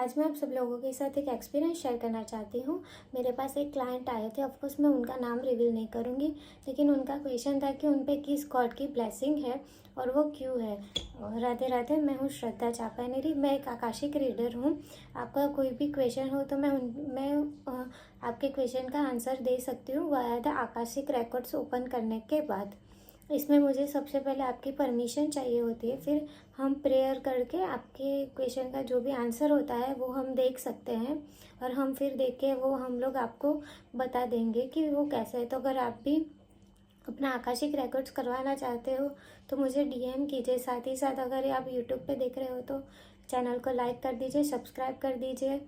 आज मैं आप सब लोगों के साथ एक एक्सपीरियंस शेयर करना चाहती हूँ। मेरे पास एक क्लाइंट आए थे, ऑफ कोर्स मैं उनका नाम रिवील नहीं करूँगी, लेकिन उनका क्वेश्चन था कि उन पे किस गॉड की ब्लेसिंग है और वो क्यों है। राधे राधे, मैं हूँ श्रद्धा चापानेरी, मैं एक आकाशिक रीडर हूँ। आपका कोई भी क्वेश्चन हो तो आपके क्वेश्चन का आंसर दे सकती हूँ via the Akashic records open करने के बाद। इसमें मुझे सबसे पहले आपकी परमिशन चाहिए होती है, फिर हम प्रेयर करके आपके क्वेश्चन का जो भी आंसर होता है वो हम देख सकते हैं और हम फिर देख के वो हम लोग आपको बता देंगे कि वो कैसे है। तो अगर आप भी अपना आकाशिक रिकॉर्ड्स करवाना चाहते हो तो मुझे डीएम कीजिए। साथ ही साथ अगर आप यूट्यूब पे देख रहे हो तो चैनल को लाइक कर दीजिए, सब्सक्राइब कर दीजिए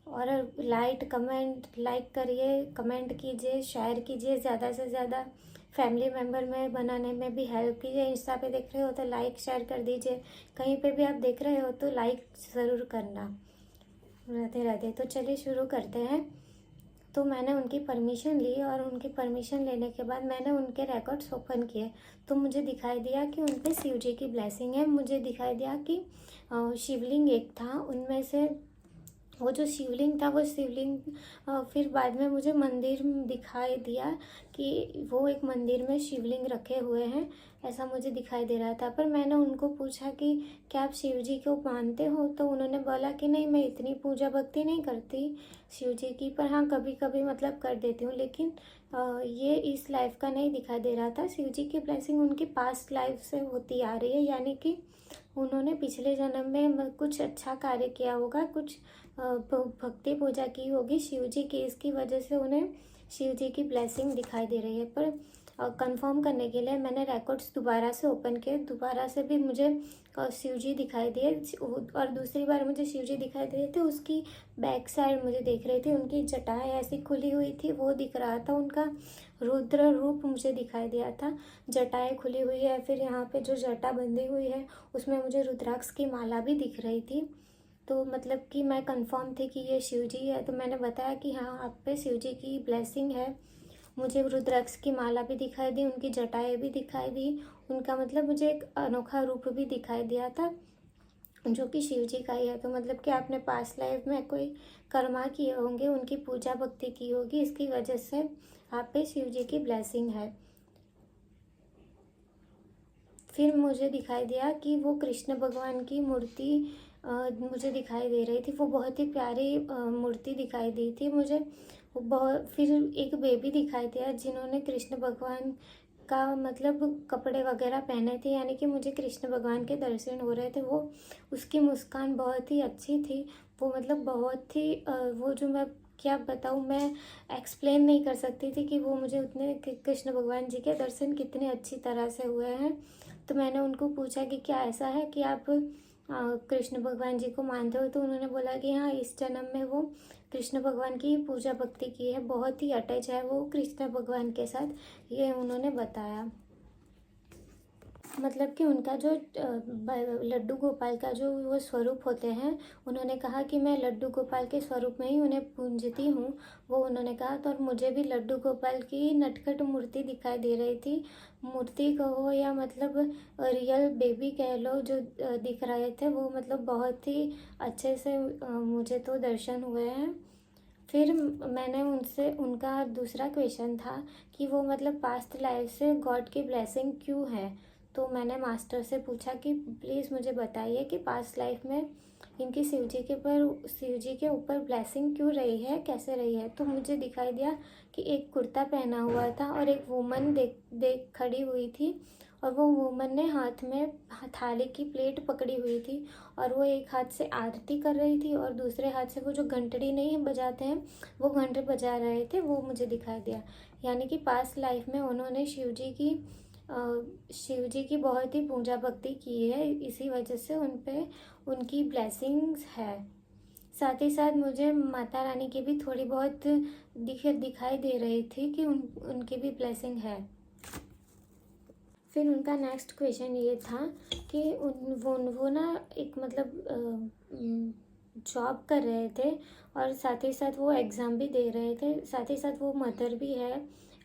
और लाइक करिए, कमेंट कीजिए, शेयर कीजिए, ज़्यादा से ज़्यादा फैमिली मेम्बर में बनाने में भी हेल्प कीजिए। इंस्टा पे देख रहे हो तो लाइक शेयर कर दीजिए, कहीं पे भी आप देख रहे हो तो लाइक ज़रूर करना। राधे राधे। तो चलिए शुरू करते हैं। तो मैंने उनकी परमिशन ली और उनकी परमिशन लेने के बाद मैंने उनके रिकॉर्ड्स ओपन किए तो मुझे दिखाई दिया कि उन पे शिव जी की ब्लेसिंग है। मुझे दिखाई दिया कि शिवलिंग एक था, उनमें से वो जो शिवलिंग था वो शिवलिंग फिर बाद में मुझे मंदिर दिखाई दिया कि वो एक मंदिर में शिवलिंग रखे हुए हैं, ऐसा मुझे दिखाई दे रहा था। पर मैंने उनको पूछा कि क्या आप शिव जी को मानते हो, तो उन्होंने बोला कि नहीं, मैं इतनी पूजा भक्ति नहीं करती शिव जी की, पर हाँ कभी कभी मतलब कर देती हूँ, लेकिन ये इस लाइफ का नहीं दिखाई दे रहा था। शिव जी की ब्लेसिंग उनकी पास्ट लाइफ से होती आ रही है, यानी कि उन्होंने पिछले जन्म में कुछ अच्छा कार्य किया होगा, कुछ भक्ति पूजा की होगी शिव जी की, इसकी वजह से उन्हें शिव जी की ब्लेसिंग दिखाई दे रही है। पर कंफर्म करने के लिए मैंने रिकॉर्ड्स दोबारा से ओपन किए, दोबारा से भी मुझे शिव जी दिखाई दिए और दूसरी बार मुझे शिव जी दिखाई दे रहे थे, उसकी बैक साइड मुझे देख रही थी, उनकी जटाएं ऐसी खुली हुई थी, वो दिख रहा था, उनका रुद्र रूप मुझे दिखाई दिया था। जटाएं खुली हुई है, फिर यहाँ पे जो जटा बंधी हुई है उसमें मुझे रुद्राक्ष की माला भी दिख रही थी। तो मतलब कि मैं कंफर्म थी कि ये शिव जी है, तो मैंने बताया कि हाँ आप पे शिव जी की ब्लेसिंग है। मुझे रुद्राक्ष की माला भी दिखाई दी, उनकी जटाएं भी दिखाई दी, उनका मतलब मुझे एक अनोखा रूप भी दिखाई दिया था जो कि शिव जी का ही है। तो मतलब कि आपने पास्ट लाइफ में कोई कर्मा किए होंगे, उनकी पूजा भक्ति की होगी, इसकी वजह से आप पे शिव जी की ब्लेसिंग है। फिर मुझे दिखाई दिया कि वो कृष्ण भगवान की मूर्ति मुझे दिखाई दे रही थी, वो बहुत ही प्यारी मूर्ति दिखाई दी थी मुझे। वो बहुत, फिर एक बेबी दिखाई दिया जिन्होंने कृष्ण भगवान का मतलब कपड़े वगैरह पहने थे, यानी कि मुझे कृष्ण भगवान के दर्शन हो रहे थे। वो उसकी मुस्कान बहुत ही अच्छी थी, वो मतलब बहुत ही वो जो मैं क्या बताऊँ, मैं एक्सप्लेन नहीं कर सकती थी कि वो मुझे उतने कृष्ण भगवान जी के दर्शन कितने अच्छी तरह से हुए हैं। तो मैंने उनको पूछा कि क्या ऐसा है कि आप कृष्ण भगवान जी को मानते हो, तो उन्होंने बोला कि हाँ इस जन्म में वो कृष्ण भगवान की पूजा भक्ति की है, बहुत ही अटैच है वो कृष्ण भगवान के साथ, ये उन्होंने बताया। मतलब कि उनका जो लड्डू गोपाल का जो वो स्वरूप होते हैं, उन्होंने कहा कि मैं लड्डू गोपाल के स्वरूप में ही उन्हें पूजती हूँ, वो उन्होंने कहा। तो और मुझे भी लड्डू गोपाल की नटखट मूर्ति दिखाई दे रही थी, मूर्ति कहो या मतलब रियल बेबी कह लो, जो दिख रहे थे वो मतलब बहुत ही अच्छे से मुझे तो दर्शन हुए हैं। फिर मैंने उनसे उनका दूसरा क्वेश्चन था कि वो मतलब पास्ट लाइफ से गॉड की ब्लेसिंग क्यों है। तो मैंने मास्टर से पूछा कि प्लीज़ मुझे बताइए कि पास्ट लाइफ में इनकी शिव जी के ऊपर ब्लेसिंग क्यों रही है, कैसे रही है। तो मुझे दिखाई दिया कि एक कुर्ता पहना हुआ था और एक वुमन देख देख खड़ी हुई थी, और वो वुमन ने हाथ में थाली की प्लेट पकड़ी हुई थी और वो एक हाथ से आरती कर रही थी और दूसरे हाथ से वो जो घंटड़ी नहीं बजाते हैं वो घंटे बजा रहे थे, वो मुझे दिखाई दिया। यानी कि पास्ट लाइफ में उन्होंने शिव जी की बहुत ही पूजा भक्ति की है, इसी वजह से उन पे उनकी ब्लेसिंग्स है। साथ ही साथ मुझे माता रानी की भी थोड़ी बहुत दिखाई दे रही थी कि उनकी भी ब्लेसिंग है। फिर उनका नेक्स्ट क्वेश्चन ये था कि वो ना एक मतलब जॉब कर रहे थे और साथ ही साथ वो एग्ज़ाम भी दे रहे थे, साथ ही साथ वो मदर भी है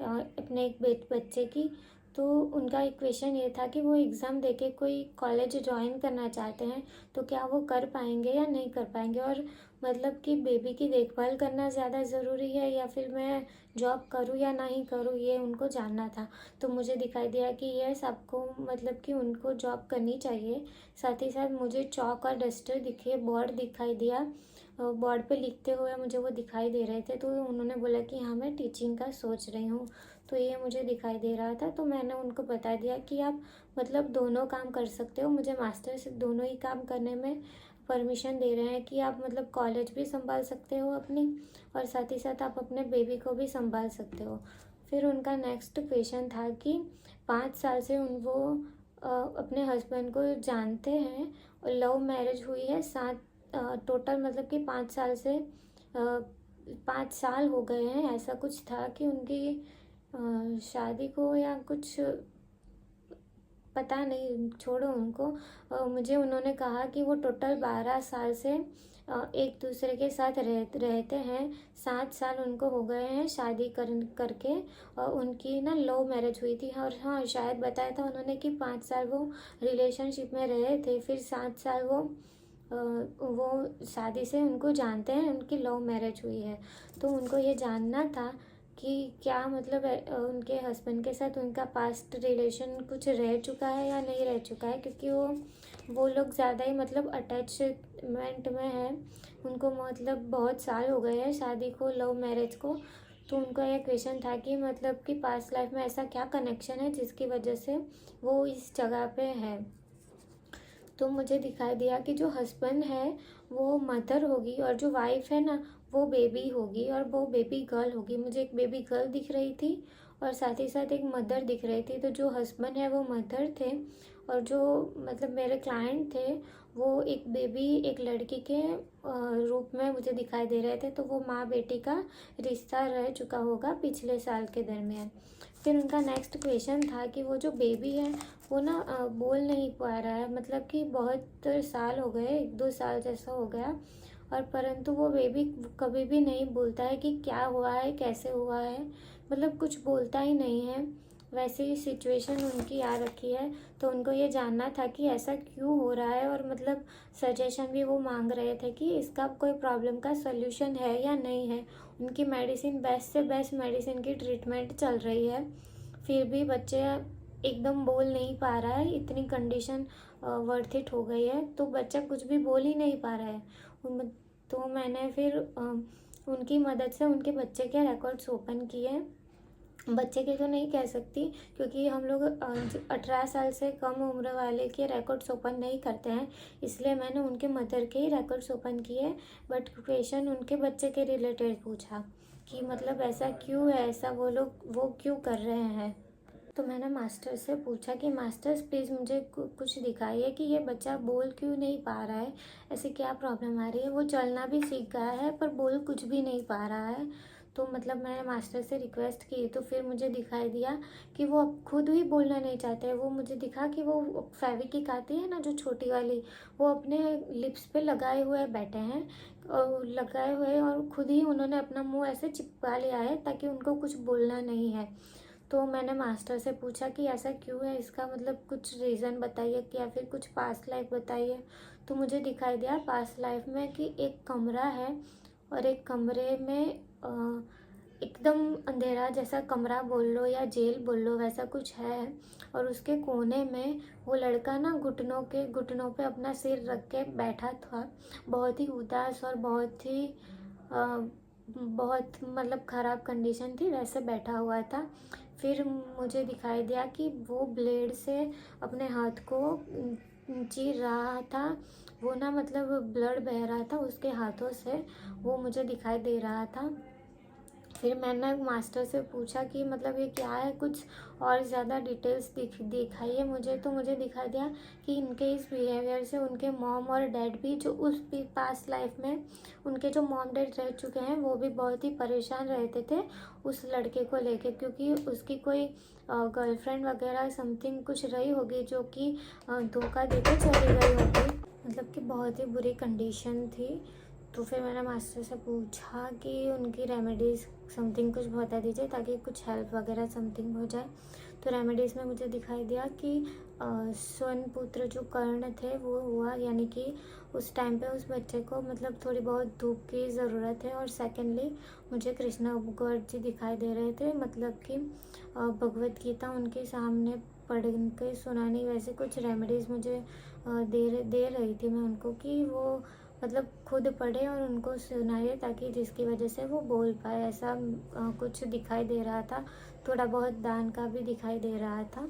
अपने एक बच्चे की। तो उनका एक क्वेश्चन ये था कि वो एग्ज़ाम देके कोई कॉलेज ज्वाइन करना चाहते हैं, तो क्या वो कर पाएंगे या नहीं कर पाएंगे, और मतलब कि बेबी की देखभाल करना ज़्यादा ज़रूरी है या फिर मैं जॉब करूँ या नहीं करूँ, ये उनको जानना था। तो मुझे दिखाई दिया कि यस, आपको मतलब कि उनको जॉब करनी चाहिए। साथ ही साथ मुझे चॉक और डस्टर दिखे, बोर्ड दिखाई दिया, बोर्ड पे लिखते हुए मुझे वो दिखाई दे रहे थे। तो उन्होंने बोला कि हाँ, मैं टीचिंग का सोच रही हूँ। तो ये मुझे दिखाई दे रहा था, तो मैंने उनको बता दिया कि आप मतलब दोनों काम कर सकते हो, मुझे मास्टर्स दोनों ही काम करने में परमिशन दे रहे हैं कि आप मतलब कॉलेज भी संभाल सकते हो अपनी, और साथ ही साथ आप अपने बेबी को भी संभाल सकते हो। फिर उनका नेक्स्ट क्वेश्चन था कि 5 साल से वो अपने हस्बैंड को जानते हैं और लव मैरिज हुई है। टोटल मतलब कि 5 साल से 5 साल हो गए हैं, ऐसा कुछ था कि उनकी शादी को, या कुछ पता नहीं, छोड़ो उनको। मुझे उन्होंने कहा कि वो टोटल 12 साल से एक दूसरे के साथ रहते हैं। 7 साल उनको हो गए हैं शादी करके, और उनकी ना लव मैरिज हुई थी। और हाँ, शायद बताया था उन्होंने कि 5 साल वो रिलेशनशिप में रहे थे, फिर 7 साल वो शादी से उनको जानते हैं, उनकी लव मैरिज हुई है। तो उनको ये जानना था कि क्या मतलब उनके हस्बैंड के साथ उनका पास्ट रिलेशन कुछ रह चुका है या नहीं रह चुका है, क्योंकि वो लोग ज़्यादा ही मतलब अटैचमेंट में है। उनको मतलब बहुत साल हो गए हैं शादी को, लव मैरिज को। तो उनका यह क्वेश्चन था कि मतलब कि पास्ट लाइफ में ऐसा क्या कनेक्शन है जिसकी वजह से वो इस जगह पे है। तो मुझे दिखाई दिया कि जो हस्बैंड है वो मदर होगी, और जो वाइफ है ना, वो बेबी होगी, और वो बेबी गर्ल होगी। मुझे एक बेबी गर्ल दिख रही थी और साथ ही साथ एक मदर दिख रही थी। तो जो हस्बैंड है वो मदर थे, और जो मतलब मेरे क्लाइंट थे वो एक बेबी, एक लड़की के रूप में मुझे दिखाई दे रहे थे। तो वो माँ बेटी का रिश्ता रह चुका होगा पिछले साल के दरमियान। फिर उनका नेक्स्ट क्वेश्चन था कि वो जो बेबी है वो ना बोल नहीं पा रहा है, मतलब कि बहुत साल हो गए, 1-2 साल जैसा हो गया, और परंतु वो बेबी कभी भी नहीं बोलता है कि क्या हुआ है, कैसे हुआ है, मतलब कुछ बोलता ही नहीं है। वैसी सिचुएशन उनकी आ रखी है। तो उनको ये जानना था कि ऐसा क्यों हो रहा है, और मतलब सजेशन भी वो मांग रहे थे कि इसका कोई प्रॉब्लम का सल्यूशन है या नहीं है। उनकी मेडिसिन, बेस्ट से बेस्ट मेडिसिन की ट्रीटमेंट चल रही है, फिर भी बच्चे एकदम बोल नहीं पा रहा है। इतनी कंडीशन वर्थ इट हो गई है, तो बच्चा कुछ भी बोल ही नहीं पा रहा है। तो मैंने फिर उनकी मदद से उनके बच्चे के रिकॉर्ड्स ओपन किए। बच्चे के तो नहीं कह सकती, क्योंकि हम लोग 18 साल से कम उम्र वाले के रिकॉर्ड्स ओपन नहीं करते हैं, इसलिए मैंने उनके मदर के ही रिकॉर्ड्स ओपन किए। बट क्वेश्चन उनके बच्चे के रिलेटेड पूछा कि मतलब ऐसा क्यों है, ऐसा वो क्यों कर रहे हैं। तो मैंने मास्टर से पूछा कि मास्टर्स प्लीज़ मुझे कुछ दिखाइए कि ये बच्चा बोल क्यों नहीं पा रहा है, ऐसी क्या प्रॉब्लम आ रही है। वो चलना भी सीख गया है पर बोल कुछ भी नहीं पा रहा है। तो मतलब मैंने मास्टर से रिक्वेस्ट की, तो फिर मुझे दिखाई दिया कि वो अब खुद ही बोलना नहीं चाहते। वो मुझे दिखा कि वो फेविक्विक आती है ना जो छोटी वाली, वो अपने लिप्स पे लगाए हुए बैठे हैं, और लगाए हुए, और खुद ही उन्होंने अपना मुंह ऐसे चिपका लिया है ताकि उनको कुछ बोलना नहीं है। तो मैंने मास्टर से पूछा कि ऐसा क्यों है, इसका मतलब कुछ रीज़न बताइए कि या फिर कुछ पास्ट लाइफ बताइए। तो मुझे दिखाई दिया पास्ट लाइफ में कि एक कमरा है, और एक कमरे में एकदम अंधेरा जैसा कमरा बोल लो या जेल बोल लो, वैसा कुछ है। और उसके कोने में वो लड़का ना घुटनों पे अपना सिर रख के बैठा था, बहुत ही उदास और बहुत मतलब ख़राब कंडीशन थी, वैसे बैठा हुआ था। फिर मुझे दिखाई दिया कि वो ब्लेड से अपने हाथ को चीर रहा था। वो ना मतलब ब्लड बह रहा था उसके हाथों से, वो मुझे दिखाई दे रहा था। फिर मैंने मास्टर से पूछा कि मतलब ये क्या है, कुछ और ज़्यादा डिटेल्स दिखाइए मुझे। तो मुझे दिखा दिया कि इनके इस बिहेवियर से उनके मॉम और डैड भी, जो उस पास्ट लाइफ में उनके जो मॉम डैड रह चुके हैं, वो भी बहुत ही परेशान रहते थे उस लड़के को लेके, क्योंकि उसकी कोई गर्लफ्रेंड वगैरह समथिंग कुछ रही होगी जो कि धोखा देकर चली गई होगी, मतलब कि बहुत ही बुरी कंडीशन थी। तो फिर मैंने मास्टर से पूछा कि उनकी रेमेडीज़ समथिंग कुछ बता दीजिए ताकि कुछ हेल्प वगैरह समथिंग हो जाए। तो रेमेडीज़ में मुझे दिखाई दिया कि स्वर्ण पुत्र जो कर्ण थे वो हुआ, यानी कि उस टाइम पे उस बच्चे को मतलब थोड़ी बहुत धूप की ज़रूरत है। और सेकेंडली मुझे कृष्णा गॉड जी दिखाई दे रहे थे, मतलब कि भगवत गीता उनके सामने पढ़ के सुनानी, वैसे कुछ रेमेडीज़ मुझे दे रही थी मैं उनको कि वो मतलब खुद पढ़े और उनको सुनाए ताकि जिसकी वजह से वो बोल पाए, ऐसा कुछ दिखाई दे रहा था। थोड़ा बहुत दान का भी दिखाई दे रहा था।